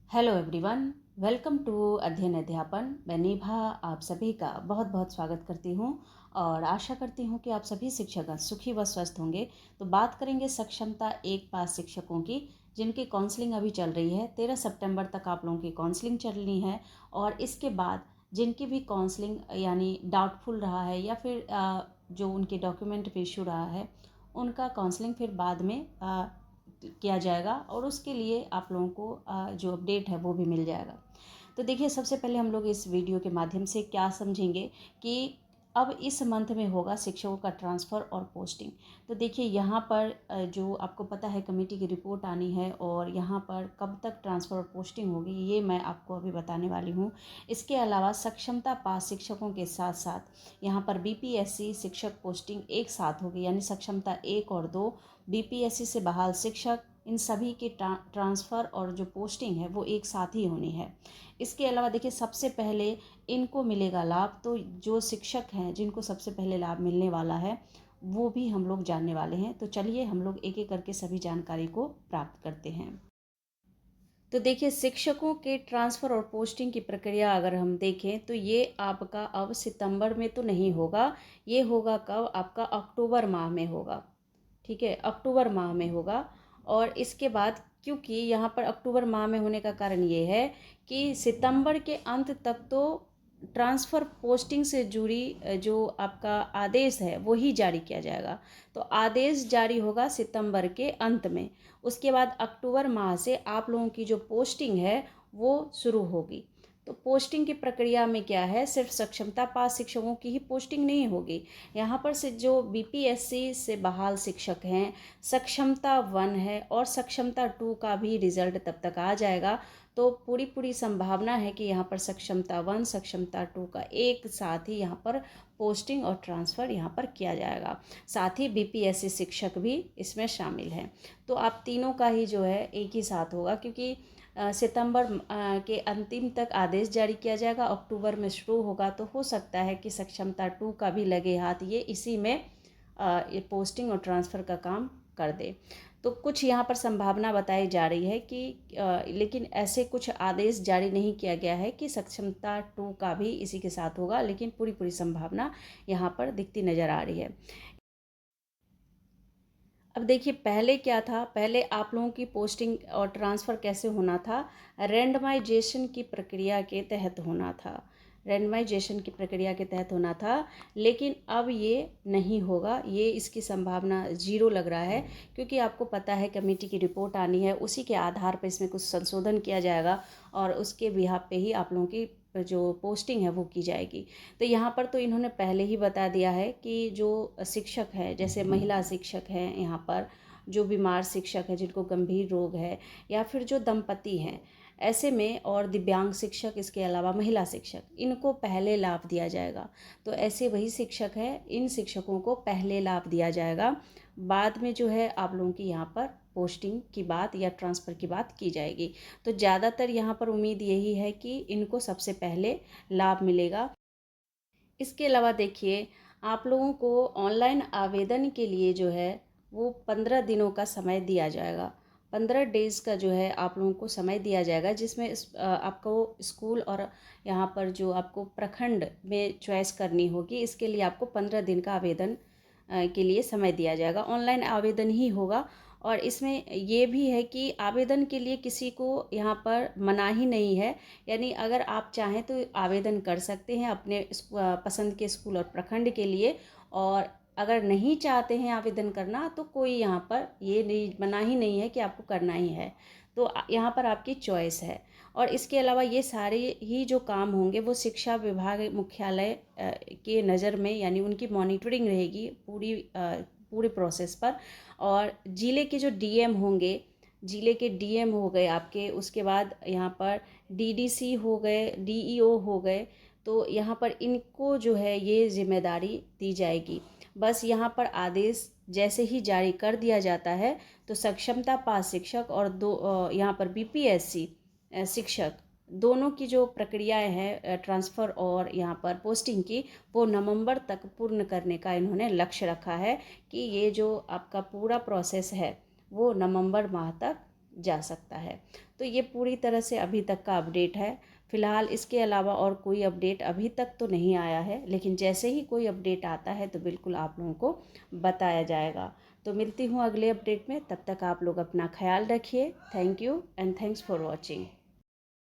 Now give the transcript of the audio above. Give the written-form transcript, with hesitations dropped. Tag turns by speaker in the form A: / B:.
A: Hello everyone, welcome to अध्ययन अध्यापन। मैं निभा आप सभी का बहुत बहुत स्वागत करती हूँ और आशा करती हूँ कि आप सभी शिक्षकगण सुखी व स्वस्थ होंगे। तो बात करेंगे सक्षमता एक पास शिक्षकों की, जिनकी काउंसलिंग अभी चल रही है। 13 सितंबर तक आप लोगों की काउंसलिंग चलनी है और इसके बाद जिनकी भी काउंसलिंग यानी डाउटफुल रहा है या फिर जो उनके डॉक्यूमेंट पे इशू रहा है, उनका काउंसलिंग फिर बाद में किया जाएगा और उसके लिए आप लोगों को जो अपडेट है वो भी मिल जाएगा। तो देखिए, सबसे पहले हम लोग इस वीडियो के माध्यम से क्या समझेंगे कि अब इस मंथ में होगा शिक्षकों का ट्रांसफ़र और पोस्टिंग। तो देखिए, यहाँ पर जो आपको पता है कमेटी की रिपोर्ट आनी है और यहाँ पर कब तक ट्रांसफ़र और पोस्टिंग होगी ये मैं आपको अभी बताने वाली हूँ। इसके अलावा सक्षमता पास शिक्षकों के साथ साथ यहाँ पर बीपीएससी शिक्षक पोस्टिंग एक साथ होगी, यानी सक्षमता 1 और 2, बीपीएससी से बहाल शिक्षक, इन सभी की ट्रांसफ़र और जो पोस्टिंग है वो एक साथ ही होनी है। इसके अलावा देखिए, सबसे पहले इनको मिलेगा लाभ। तो जो शिक्षक हैं जिनको सबसे पहले लाभ मिलने वाला है वो भी हम लोग जानने वाले हैं। तो चलिए हम लोग एक एक करके सभी जानकारी को प्राप्त करते हैं। तो देखिए, शिक्षकों के ट्रांसफ़र और पोस्टिंग की प्रक्रिया अगर हम देखें तो ये आपका अब सितंबर में तो नहीं होगा। ये होगा कब? आपका अक्टूबर माह में होगा। ठीक है, अक्टूबर माह में होगा। और इसके बाद क्योंकि यहाँ पर अक्टूबर माह में होने का कारण ये है कि सितंबर के अंत तक तो ट्रांसफ़र पोस्टिंग से जुड़ी जो आपका आदेश है वही जारी किया जाएगा। तो आदेश जारी होगा सितंबर के अंत में। उसके बाद अक्टूबर माह से आप लोगों की जो पोस्टिंग है वो शुरू होगी। तो पोस्टिंग की प्रक्रिया में क्या है, सिर्फ सक्षमता पास शिक्षकों की ही पोस्टिंग नहीं होगी। यहाँ पर से जो बीपीएससी से बहाल शिक्षक हैं, सक्षमता 1 है और सक्षमता 2 का भी रिजल्ट तब तक आ जाएगा। तो पूरी संभावना है कि यहाँ पर सक्षमता 1 सक्षमता 2 का एक साथ ही यहाँ पर पोस्टिंग और ट्रांसफ़र यहाँ पर किया जाएगा। साथ ही बीपीएससी शिक्षक भी इसमें शामिल हैं। तो आप तीनों का ही जो है एक ही साथ होगा, क्योंकि सितंबर के अंतिम तक आदेश जारी किया जाएगा, अक्टूबर में शुरू होगा। तो हो सकता है कि सक्षमता 2 का भी लगे हाथ ये इसी में ये पोस्टिंग और ट्रांसफ़र का काम कर दे। तो कुछ यहाँ पर संभावना बताई जा रही है कि लेकिन ऐसे कुछ आदेश जारी नहीं किया गया है कि सक्षमता 2 का भी इसी के साथ होगा, लेकिन पूरी संभावना यहाँ पर दिखती नज़र आ रही है। अब देखिए, पहले क्या था, पहले आप लोगों की पोस्टिंग और ट्रांसफ़र कैसे होना था, रैंडमाइजेशन की प्रक्रिया के तहत होना था। रैंडमाइजेशन की प्रक्रिया के तहत होना था, लेकिन अब ये नहीं होगा। ये इसकी संभावना ज़ीरो लग रहा है, क्योंकि आपको पता है कमेटी की रिपोर्ट आनी है, उसी के आधार पर इसमें कुछ संशोधन किया जाएगा और उसके बिहाफ पे ही आप लोगों की जो पोस्टिंग है वो की जाएगी। तो यहाँ पर तो इन्होंने पहले ही बता दिया है कि जो शिक्षक है, जैसे महिला शिक्षक हैं, यहाँ पर जो बीमार शिक्षक है जिनको गंभीर रोग है, या फिर जो दंपति हैं, ऐसे में, और दिव्यांग शिक्षक, इसके अलावा महिला शिक्षक, इनको पहले लाभ दिया जाएगा। तो ऐसे वही शिक्षक हैं, इन शिक्षकों को पहले लाभ दिया जाएगा। बाद में जो है आप लोगों की यहाँ पर पोस्टिंग की बात या ट्रांसफ़र की बात की जाएगी। तो ज़्यादातर यहाँ पर उम्मीद यही है कि इनको सबसे पहले लाभ मिलेगा। इसके अलावा देखिए, आप लोगों को ऑनलाइन आवेदन के लिए जो है वो 15 दिनों का समय दिया जाएगा। 15 डेज़ का जो है आप लोगों को समय दिया जाएगा, जिसमें आपको स्कूल और यहाँ पर जो आपको प्रखंड में चॉइस करनी होगी, इसके लिए आपको 15 दिन का आवेदन के लिए समय दिया जाएगा। ऑनलाइन आवेदन ही होगा और इसमें ये भी है कि आवेदन के लिए किसी को यहाँ पर मनाही नहीं है। यानी अगर आप चाहें तो आवेदन कर सकते हैं अपने पसंद के स्कूल और प्रखंड के लिए, और अगर नहीं चाहते हैं आवेदन करना तो कोई यहाँ पर ये नहीं, मनाही नहीं है कि आपको करना ही है। तो यहाँ पर आपकी चॉइस है। और इसके अलावा ये सारे ही जो काम होंगे वो शिक्षा विभाग मुख्यालय के नज़र में, यानी उनकी मॉनिटरिंग रहेगी पूरी प्रोसेस पर। और ज़िले के जो डीएम होंगे, ज़िले के डीएम हो गए आपके, उसके बाद यहाँ पर डीडीसी हो गए, डीईओ हो गए, तो यहाँ पर इनको जो है ये जिम्मेदारी दी जाएगी। बस यहाँ पर आदेश जैसे ही जारी कर दिया जाता है तो सक्षमता पास शिक्षक और यहाँ पर बीपीएससी शिक्षक, दोनों की जो प्रक्रियाएं हैं ट्रांसफ़र और यहाँ पर पोस्टिंग की, वो नवंबर तक पूर्ण करने का इन्होंने लक्ष्य रखा है कि ये जो आपका पूरा प्रोसेस है वो नवंबर माह तक जा सकता है। तो ये पूरी तरह से अभी तक का अपडेट है। फ़िलहाल इसके अलावा और कोई अपडेट अभी तक तो नहीं आया है, लेकिन जैसे ही कोई अपडेट आता है तो बिल्कुल आप लोगों को बताया जाएगा। तो मिलती हूँ अगले अपडेट में, तब तक आप लोग अपना ख्याल रखिए। Thank you and thanks for watching.